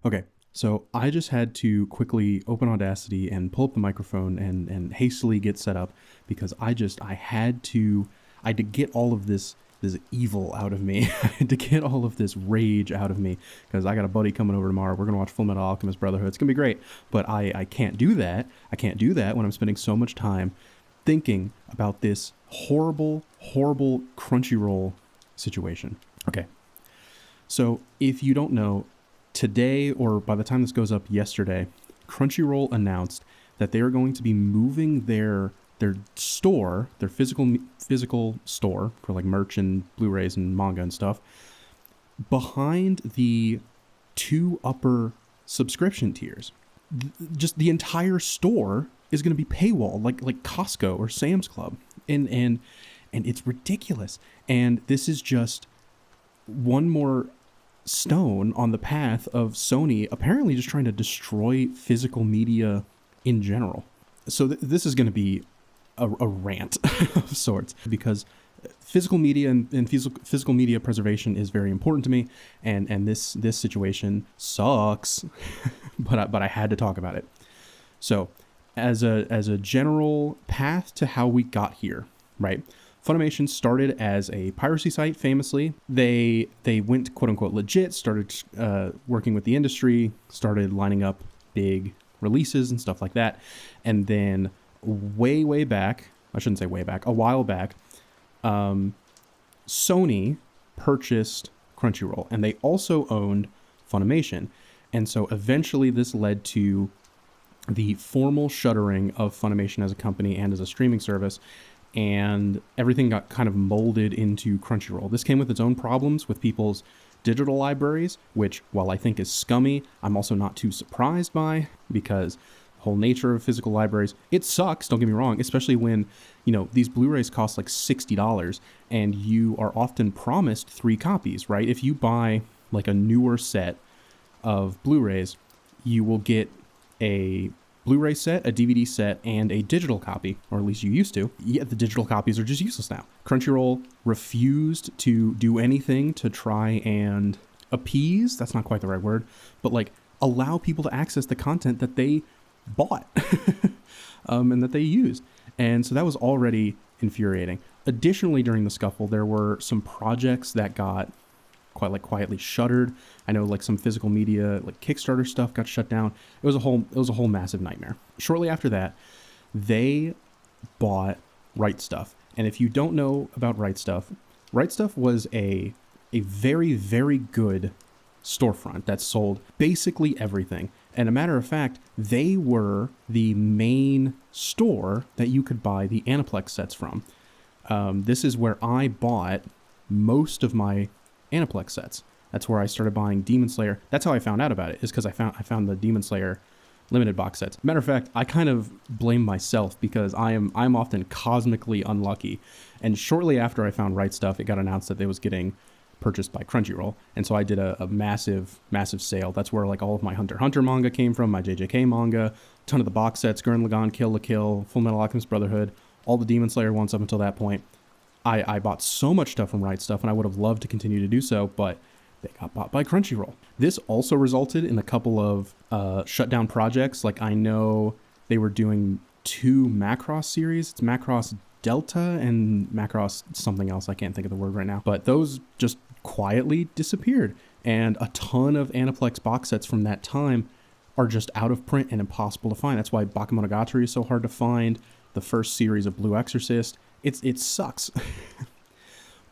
Okay, so I just had to quickly open Audacity and pull up the microphone and hastily get set up because I had to get all of this evil out of me. I had to get all of this rage out of me because I got a buddy coming over tomorrow. We're gonna watch Full Metal Alchemist Brotherhood. It's gonna be great, but I can't do that. I can't do that when I'm spending so much time thinking about this horrible Crunchyroll situation. Okay, so if you don't know, today, or by the time this goes up yesterday, Crunchyroll announced that they are going to be moving their store, their physical store for like merch and Blu-rays and manga and stuff, behind the two upper subscription tiers. Just the entire store is going to be paywall, like Costco or Sam's Club, and it's ridiculous. And this is just one more stone on the path of Sony apparently just trying to destroy physical media in general. So this is going to be a rant of sorts, because physical media and physical media preservation is very important to me, and this situation sucks, but I had to talk about it. So as a general path to how we got here, right? Funimation started as a piracy site, famously. They went quote-unquote legit, started working with the industry, started lining up big releases and stuff like that. And then way back, I shouldn't say way back, a while back, Sony purchased Crunchyroll, and they also owned Funimation. And so eventually this led to the formal shuttering of Funimation as a company and as a streaming service, and everything got kind of molded into Crunchyroll. This came with its own problems with people's digital libraries, which, while I think is scummy, I'm also not too surprised by, because the whole nature of physical libraries, it sucks, don't get me wrong, especially when, you know, these Blu-rays cost like $60 and you are often promised 3 copies, right? If you buy like a newer set of Blu-rays, you will get a Blu-ray set, a DVD set, and a digital copy, or at least you used to. Yet the digital copies are just useless now. Crunchyroll refused to do anything to try and appease, that's not quite the right word, but like allow people to access the content that they bought and that they used. And so that was already infuriating. Additionally, during the scuffle, there were some projects that got quietly shuttered. I know like some physical media, like Kickstarter stuff, got shut down. It was a whole massive nightmare. Shortly after that, they bought Right Stuff. And if you don't know about Right Stuff was a very good storefront that sold basically everything. And a matter of fact, they were the main store that you could buy the Aniplex sets from. This is where I bought most of my Aniplex sets. That's where I started buying Demon Slayer. That's how I found out about it, is because I found the Demon Slayer limited box sets. Matter of fact, I kind of blame myself because I'm often cosmically unlucky. And shortly after I found Right Stuff, it got announced that it was getting purchased by Crunchyroll. And so I did a massive sale. That's where like all of my Hunter x Hunter manga came from, my JJK manga, a ton of the box sets, Gurren Lagann, Kill la Kill, Full Metal Alchemist Brotherhood, all the Demon Slayer ones up until that point. I bought so much stuff from Right Stuff, and I would have loved to continue to do so, but they got bought by Crunchyroll. This also resulted in a couple of shutdown projects. Like, I know they were doing 2 Macross series. It's Macross Delta and Macross something else. I can't think of the word right now. But those just quietly disappeared. And a ton of Aniplex box sets from that time are just out of print and impossible to find. That's why Bakemonogatari is so hard to find. The first series of Blue Exorcist. It sucks.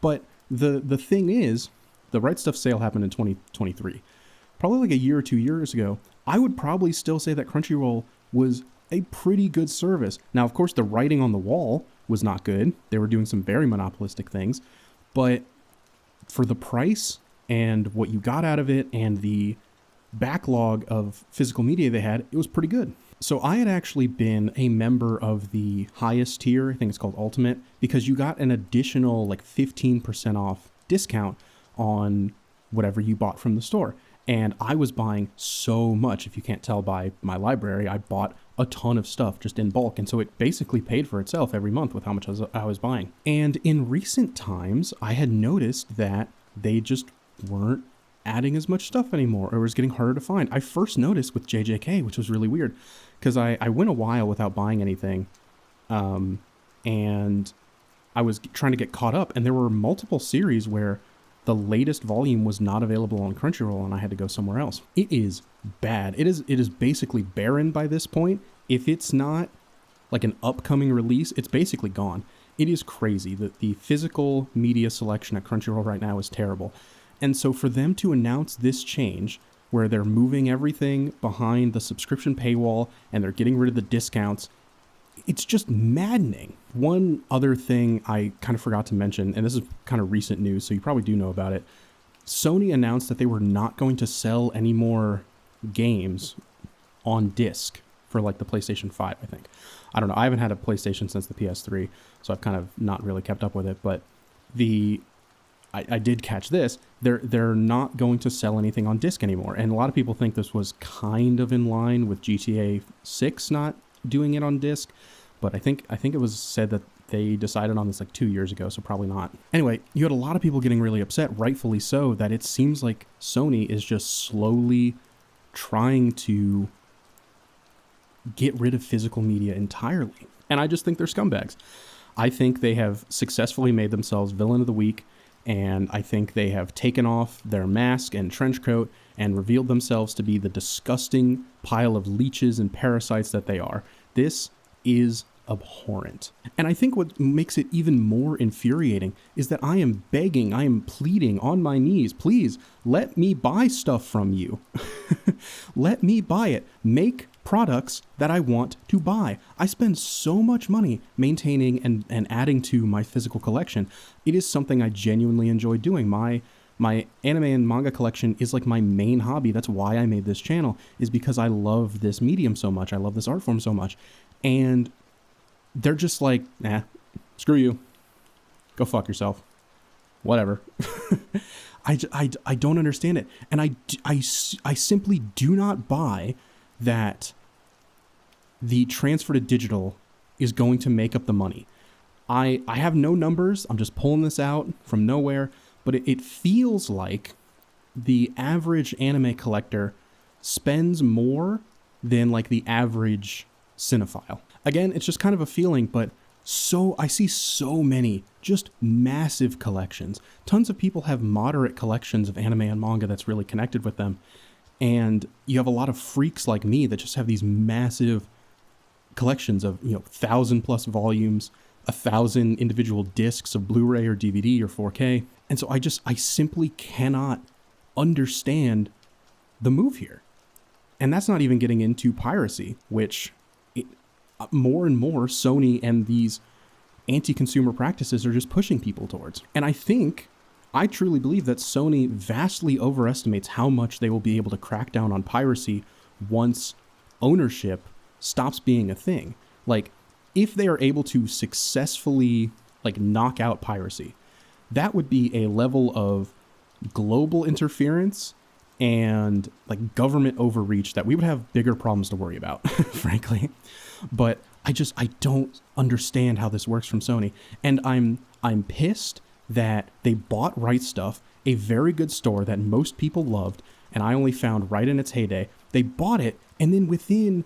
But the thing is, the Right Stuff sale happened in 2023. Probably like a year or 2 years ago. I would probably still say that Crunchyroll was a pretty good service. Now, of course, the writing on the wall was not good. They were doing some very monopolistic things. But for the price and what you got out of it and the backlog of physical media they had, it was pretty good. So I had actually been a member of the highest tier, I think it's called Ultimate, because you got an additional like 15% off discount on whatever you bought from the store. And I was buying so much. If you can't tell by my library, I bought a ton of stuff just in bulk. And so it basically paid for itself every month with how much I was buying. And in recent times, I had noticed that they just weren't adding as much stuff anymore, or it was getting harder to find. I first noticed with JJK, which was really weird, because I went a while without buying anything, and I was trying to get caught up, and there were multiple series where the latest volume was not available on Crunchyroll, and I had to go somewhere else. It is bad. It is basically barren by this point. If it's not like an upcoming release, it's basically gone. It is crazy that the physical media selection at Crunchyroll right now is terrible. And so for them to announce this change, where they're moving everything behind the subscription paywall and they're getting rid of the discounts, it's just maddening. One other thing I kind of forgot to mention, and this is kind of recent news, so you probably do know about it. Sony announced that they were not going to sell any more games on disc for like the PlayStation 5, I think. I don't know. I haven't had a PlayStation since the PS3, so I've kind of not really kept up with it. But I did catch this. They're not going to sell anything on disc anymore. And a lot of people think this was kind of in line with GTA 6 not doing it on disc. But I think it was said that they decided on this like 2 years ago, so probably not. Anyway, you had a lot of people getting really upset, rightfully so, that it seems like Sony is just slowly trying to get rid of physical media entirely. And I just think they're scumbags. I think they have successfully made themselves villain of the week, and I think they have taken off their mask and trench coat and revealed themselves to be the disgusting pile of leeches and parasites that they are. This is abhorrent. And I think what makes it even more infuriating is that I am begging, I am pleading on my knees, please let me buy stuff from you. Let me buy it. Make products that I want to buy. I spend so much money maintaining and adding to my physical collection. It is something I genuinely enjoy doing. My anime and manga collection is like my main hobby. That's why I made this channel, is because I love this medium so much. I love this art form so much. And they're just like, nah, screw you. Go fuck yourself. Whatever. I don't understand it. And I simply do not buy that the transfer to digital is going to make up the money. I have no numbers. I'm just pulling this out from nowhere. But it feels like the average anime collector spends more than like the average cinephile. Again, it's just kind of a feeling, but I see so many just massive collections. Tons of people have moderate collections of anime and manga that's really connected with them. And you have a lot of freaks like me that just have these massive collections of, 1,000+ volumes, 1,000 individual discs of Blu-ray or DVD or 4K. And so I simply cannot understand the move here. And that's not even getting into piracy, which more and more Sony and these anti-consumer practices are just pushing people towards. And I truly believe that Sony vastly overestimates how much they will be able to crack down on piracy once ownership stops being a thing. Like, if they are able to successfully knock out piracy, that would be a level of global interference and government overreach that we would have bigger problems to worry about, frankly. But I don't understand how this works from Sony. And I'm pissed that they bought Right Stuff, a very good store that most people loved, and I only found right in its heyday. They bought it, and then within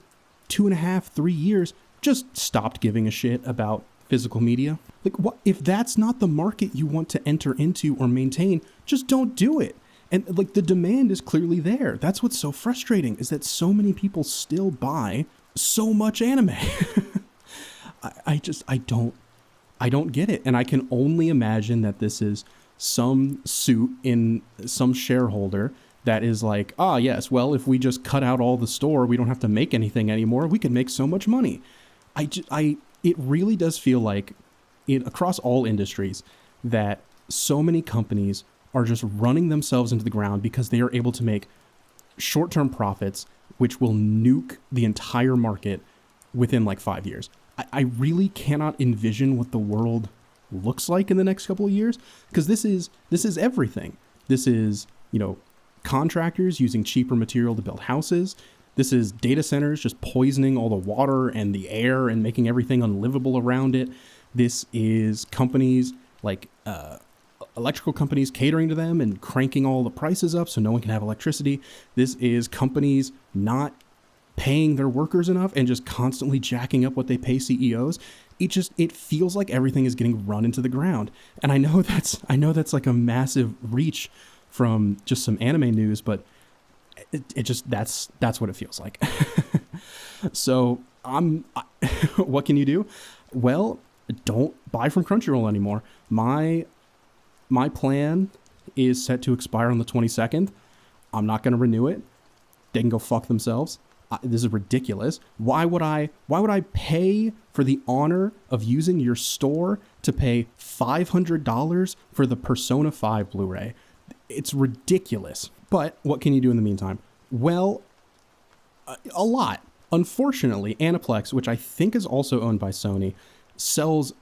2.5, 3 years, just stopped giving a shit about physical media. What if that's not the market you want to enter into or maintain? Just don't do it. And the demand is clearly there. That's what's so frustrating, is that so many people still buy so much anime. I don't get it. And I can only imagine that this is some suit in some shareholder that is like, yes, well, if we just cut out all the store, we don't have to make anything anymore. We can make so much money. It really does feel like across all industries that so many companies are just running themselves into the ground because they are able to make short-term profits, which will nuke the entire market within 5 years. I really cannot envision what the world looks like in the next couple of years, because this is everything. This is, contractors using cheaper material to build houses. This is data centers just poisoning all the water and the air and making everything unlivable around it. This is companies like electrical companies catering to them and cranking all the prices up so no one can have electricity. This is companies not paying their workers enough and just constantly jacking up what they pay CEOs. It feels like everything is getting run into the ground. And I know that's like a massive reach from just some anime news, but that's what it feels like. So what can you do? Well, don't buy from Crunchyroll anymore. My plan is set to expire on the 22nd. I'm not going to renew it. They can go fuck themselves. This is ridiculous. Why would I pay for the honor of using your store to pay $500 for the Persona 5 Blu-ray? It's ridiculous. But what can you do in the meantime? Well, a lot. Unfortunately, Aniplex, which I think is also owned by Sony, sells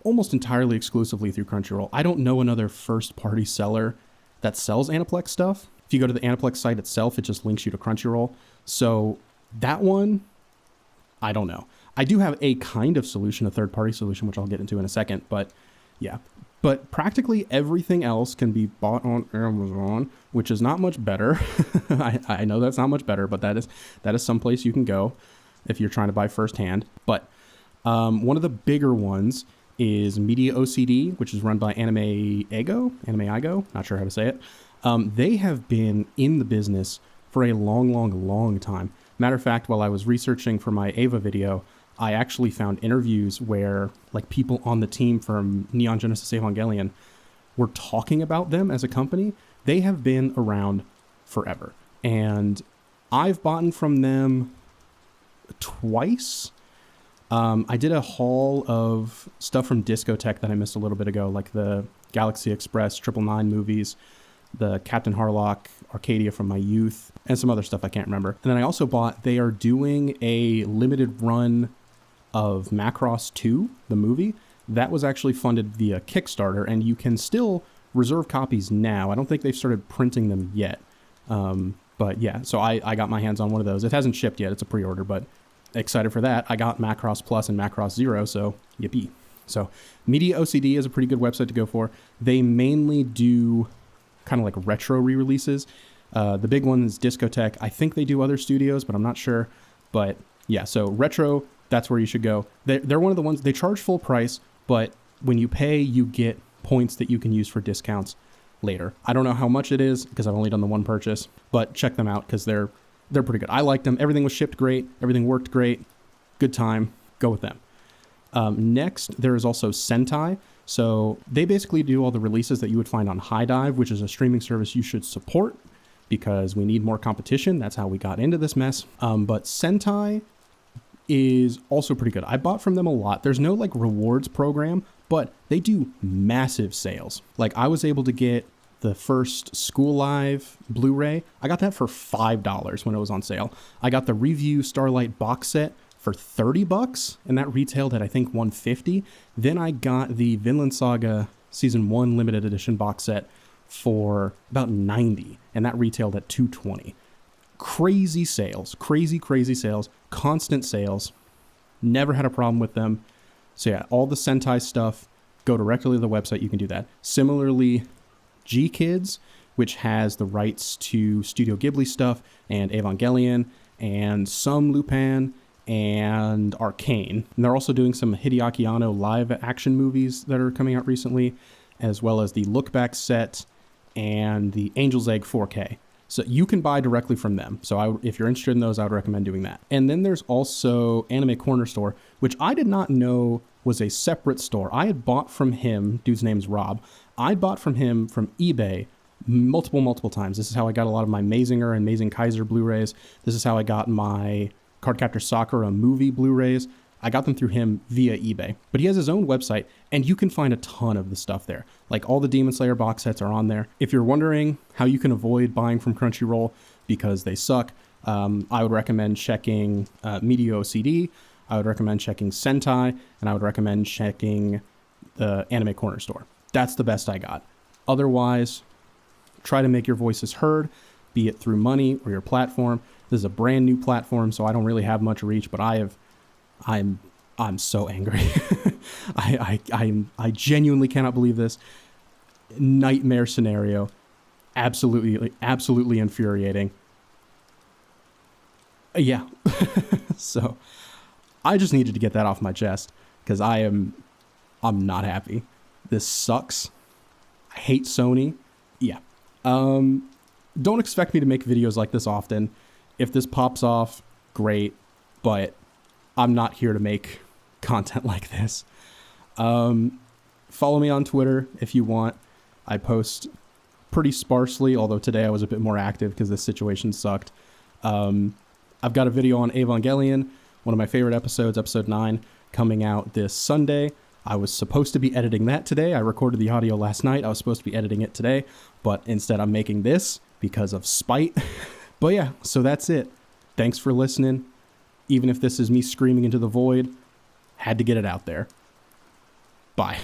almost entirely exclusively through Crunchyroll. I don't know another first-party seller that sells Aniplex stuff. If you go to the Aniplex site itself, it just links you to Crunchyroll. So that one, I don't know. I do have a kind of solution, a third-party solution, which I'll get into in a second, but yeah. But practically everything else can be bought on Amazon, which is not much better. I know that's not much better, but that is someplace you can go if you're trying to buy firsthand. But one of the bigger ones is MediaOCD, which is run by AnimeIgo, not sure how to say it. They have been in the business for a long time. Matter of fact, while I was researching for my Ava video, I actually found interviews where like people on the team from Neon Genesis Evangelion were talking about them as a company. They have been around forever. And I've bought from them twice. I did a haul of stuff from Discotech that I missed a little bit ago, like the Galaxy Express, 999 movies, the Captain Harlock, Arcadia from my youth, and some other stuff I can't remember. And then I also they are doing a limited run of Macross 2, the movie. That was actually funded via Kickstarter, and you can still reserve copies now. I don't think they've started printing them yet. But yeah, so I got my hands on one of those. It hasn't shipped yet. It's a pre-order, but excited for that. I got Macross Plus and Macross Zero, so yippee. So MediaOCD is a pretty good website to go for. They mainly do kind of like retro re-releases. The big one is Discotech. I think they do other studios, but I'm not sure. But yeah, so retro, that's where you should go. They're one of the ones, they charge full price, but when you pay, you get points that you can use for discounts later. I don't know how much it is because I've only done the one purchase, but check them out because they're pretty good. I liked them. Everything was shipped great. Everything worked great. Good time. Go with them. Next, there is also Sentai. So they basically do all the releases that you would find on High Dive, which is a streaming service you should support because we need more competition. That's how we got into this mess. But Sentai is also pretty good. I bought from them a lot. There's no like rewards program, but they do massive sales. Like I was able to get the first School Live Blu-ray. I got that for $5 when it was on sale. I got the Review Starlight box set for $30, and that retailed at I think $150. Then I got the Vinland Saga Season 1 limited edition box set for about $90, and that retailed at $220. Crazy sales, crazy sales, constant sales. Never had a problem with them. So yeah, all the Sentai stuff, go directly to the website, you can do that. Similarly, GKIDS, which has the rights to Studio Ghibli stuff and Evangelion and some Lupin and Arcane. And they're also doing some Hideaki Anno live action movies that are coming out recently, as well as the Look Back set and the Angel's Egg 4K. So you can buy directly from them. So if you're interested in those, I would recommend doing that. And then there's also AnimeCornerStore, which I did not know was a separate store. I had bought from him, dude's name's Rob. I bought from him from eBay multiple times. This is how I got a lot of my Mazinger and Mazing Kaiser Blu-rays. This is how I got my Cardcaptor Sakura movie Blu-rays. I got them through him via eBay. But he has his own website, and you can find a ton of the stuff there. Like all the Demon Slayer box sets are on there. If you're wondering how you can avoid buying from Crunchyroll because they suck, I would recommend checking MediaOCD. I would recommend checking Sentai, and I would recommend checking the AnimeCornerStore. That's the best I got. Otherwise, try to make your voices heard, be it through money or your platform. This is a brand new platform, so I don't really have much reach, but I'm so angry. I genuinely cannot believe this. nightmare scenario. Absolutely infuriating. Yeah. So I just needed to get that off my chest because I'm not happy. This sucks. I hate Sony. Yeah. Don't expect me to make videos like this often. If this pops off, great, but I'm not here to make content like this. Follow me on Twitter if you want. I post pretty sparsely, although today I was a bit more active because this situation sucked. I've got a video on Evangelion, one of my favorite episodes, episode 9, coming out this Sunday. I was supposed to be editing that today. I recorded the audio last night. I was supposed to be editing it today, but instead I'm making this because of spite. But yeah, so that's it. Thanks for listening. Even if this is me screaming into the void, had to get it out there. Bye.